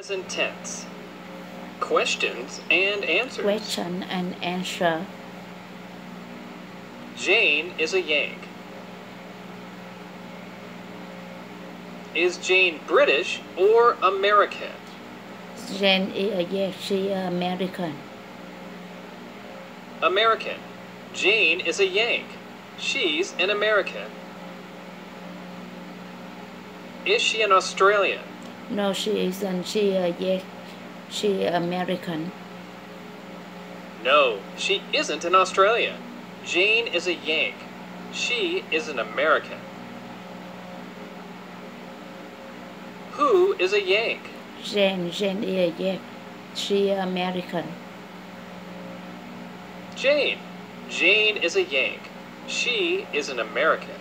Present tense. Questions and answers. Question and answer. Jane is a Yank. Is Jane British or American? Jane is a yes, she is American. American. Jane is a Yank. She's an American. Is she an Australian? No, she isn't. She is yes, she is American. No, she isn't an Australian. Jane is a Yank. She is an American. Who is a Yank? Jane is a yes, she is American. Jane. Jane is a Yank. She is an American.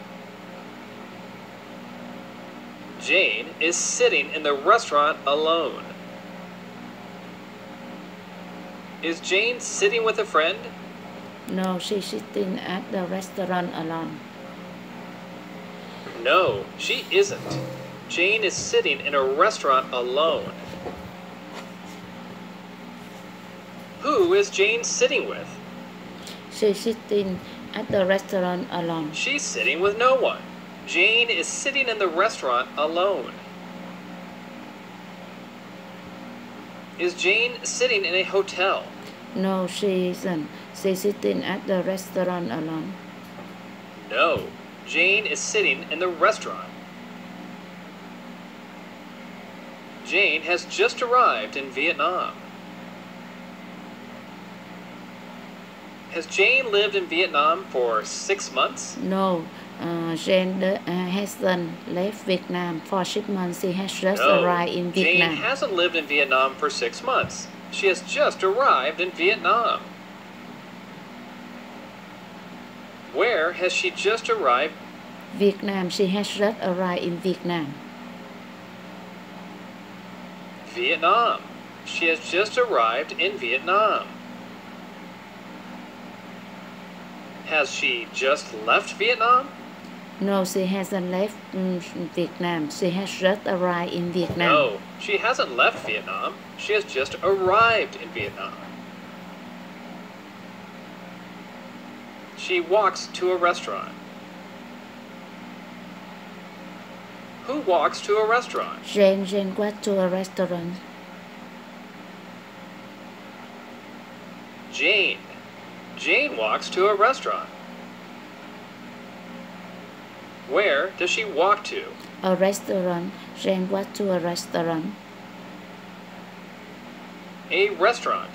Jane is sitting in the restaurant alone. Is Jane sitting with a friend? No, she's sitting at the restaurant alone. No, she isn't. Jane is sitting in a restaurant alone. Who is Jane sitting with? She's sitting at the restaurant alone. She's sitting with no one. Jane is sitting in the restaurant alone. Is Jane sitting in a hotel? No, she isn't. She's sitting at the restaurant alone. No, Jane is sitting in the restaurant. Jane has just arrived in Vietnam. Has Jane lived in Vietnam for 6 months? No, Jane hasn't left Vietnam for 6 months. She has just No, arrived in Vietnam. Jane hasn't lived in Vietnam for 6 months. She has just arrived in Vietnam. Where has she just arrived? Vietnam. She has just arrived in Vietnam. Vietnam. She has just arrived in Vietnam. Has she just left Vietnam? No, she hasn't left Vietnam. She has just arrived in Vietnam. No, she hasn't left Vietnam. She has just arrived in Vietnam. She walks to a restaurant. Who walks to a restaurant? Jane went to a restaurant. Jane. Jane walks to a restaurant. Where does she walk to? A restaurant. Jane went to a restaurant. A restaurant.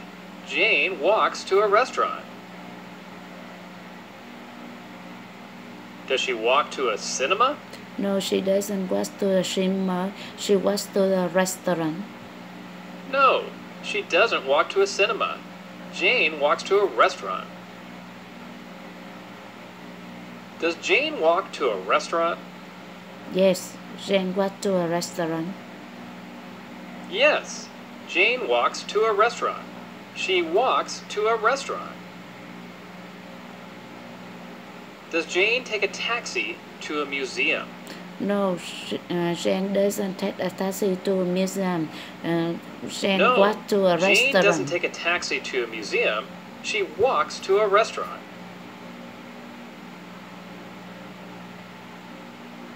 Jane walks to a restaurant. Does she walk to a cinema? No, she doesn't go to the cinema. She walks to the restaurant. No, she doesn't walk to a cinema. Jane walks to a restaurant. Does Jane walk to a restaurant? Yes, Jane went to a restaurant. Yes, Jane walks to a restaurant. She walks to a restaurant. Does Jane take a taxi to a museum? No, Jane doesn't take a taxi to a museum. Jane No, went to a Jane doesn't restaurant. take a taxi to a museum. She walks to a restaurant.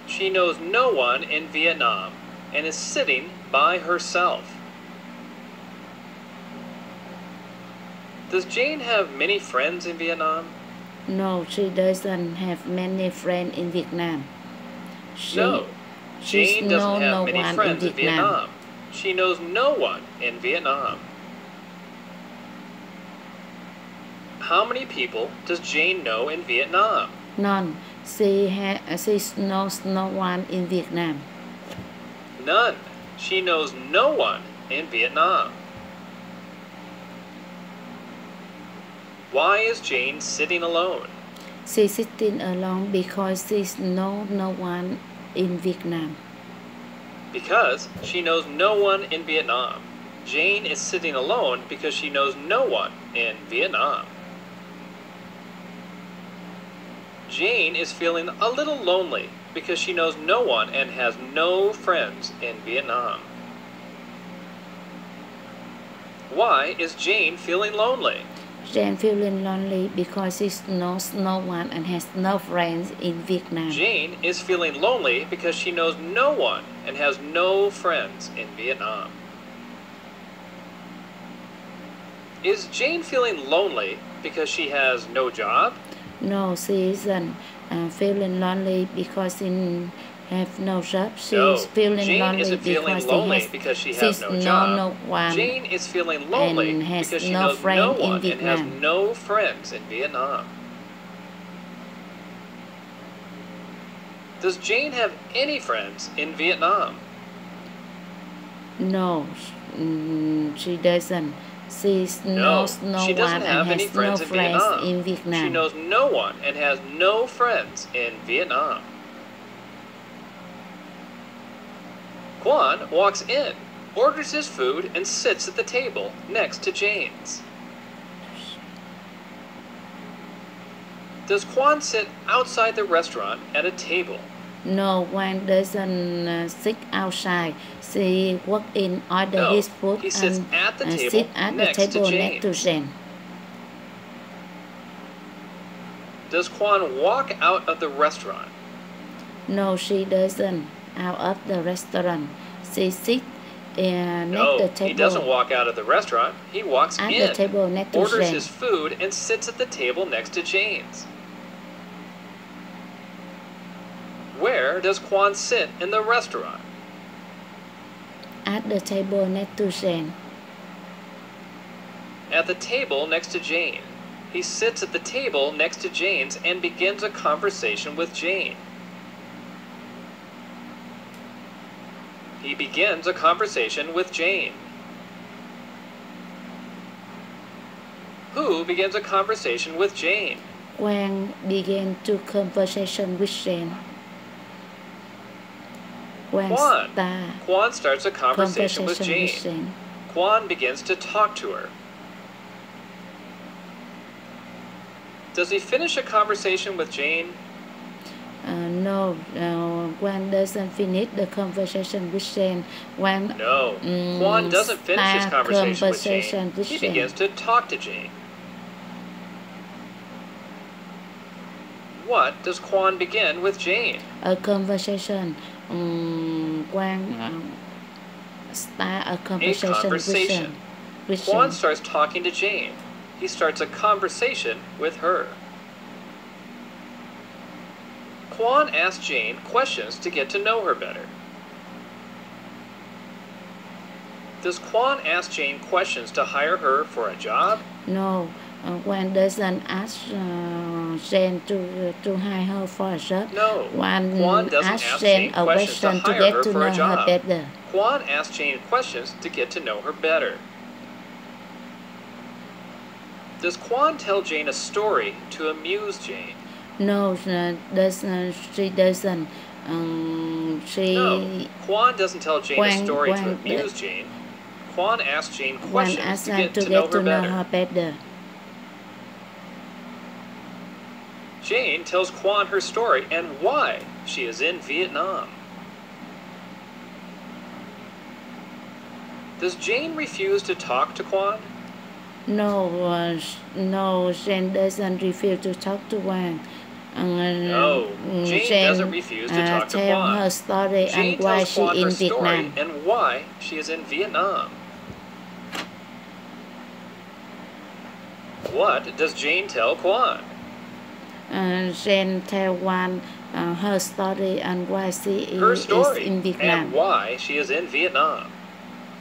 She knows no one in Vietnam and is sitting by herself. Does Jane have many friends in Vietnam? No, she doesn't have many friends in Vietnam. No, She's Jane doesn't have no many one friends in in Vietnam. She knows no one in Vietnam. How many people does Jane know in Vietnam? None. She knows no one in Vietnam. None. She knows no one in Vietnam. Why is Jane sitting alone? She's sitting alone because she knows no one in Vietnam. Because she knows no one in Vietnam. Jane is sitting alone because she knows no one in Vietnam. Jane is feeling a little lonely because she knows no one and has no friends in Vietnam. Why is Jane feeling lonely? Jane feeling lonely because she knows no one and has no friends in Vietnam. Jane is feeling lonely because she knows no one and has no friends in Vietnam. Is Jane feeling lonely because she has no job? No, she isn't feeling lonely because she have no job. She's No, feeling Jane lonely isn't feeling because lonely because she has no job. no one Jane is feeling lonely and has because she no knows friend no in one and has Vietnam. no friends in Vietnam. Does Jane have any friends in Vietnam? No, she doesn't. She knows no she doesn't one have and any has no friends in friends Vietnam. in Vietnam. She knows no one and has no friends in Vietnam. Quan walks in, orders his food, and sits at the table next to Jane's. Does Quan sit outside the restaurant at a table? No one doesn't sit outside. She walk in, order No, his food, he sits and at the table sit at the next to table next to Jane's. Jane. Does Quan walk out of the restaurant? No, she doesn't. Out of the restaurant, she sit next No, the table. he doesn't walk out of the restaurant. He walks at in, the table next to orders Jane. his food, and sits at the table next to Jane's. Where does Quan sit in the restaurant? At the table next to Jane. At the table next to Jane. He sits at the table next to Jane's and begins a conversation with Jane. He begins a conversation with Jane. Who begins a conversation with Jane? Quan began to conversation with Jane. Quan starts a conversation with Jane. Quan begins to talk to her. Does he finish a conversation with Jane? No, Quan doesn't finish the conversation with Jane. Quan doesn't finish his conversation with Jane. He Jane. begins to talk to Jane. What does Quan begin with Jane? A conversation. Quan start a conversation. With Quan Jane. starts talking to Jane. He starts a conversation with her. Quan asks Jane questions to get to know her better. Does Quan ask Jane questions to hire her for a job? No, Quan doesn't ask Jane to hire her for a job. No, Quan doesn't ask Jane a questions question to to hire get her to for know a job. her better. Quan asks Jane questions to get to know her better. Does Quan tell Jane a story to amuse Jane? No, she doesn't. No, Quan doesn't tell Jane a story to amuse Jane. Quan asks Jane questions to get to know her better. Jane tells Quan her story and why she is in Vietnam. Does Jane refuse to talk to Quan? No, Jane doesn't refuse to talk to Quan. No, Jane doesn't refuse to talk to tell Quan. her story Jane and why tells she Quan in her story Vietnam. and why she is in Vietnam. What does Jane tell Quan? Jane tell Quan her story and why she is in Vietnam. And why she is in Vietnam.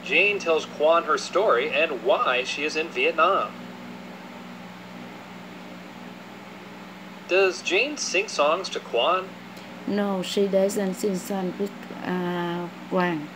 Jane tells Quan her story and why she is in Vietnam. Does Jane sing songs to Quan? No, she doesn't sing songs with Quan.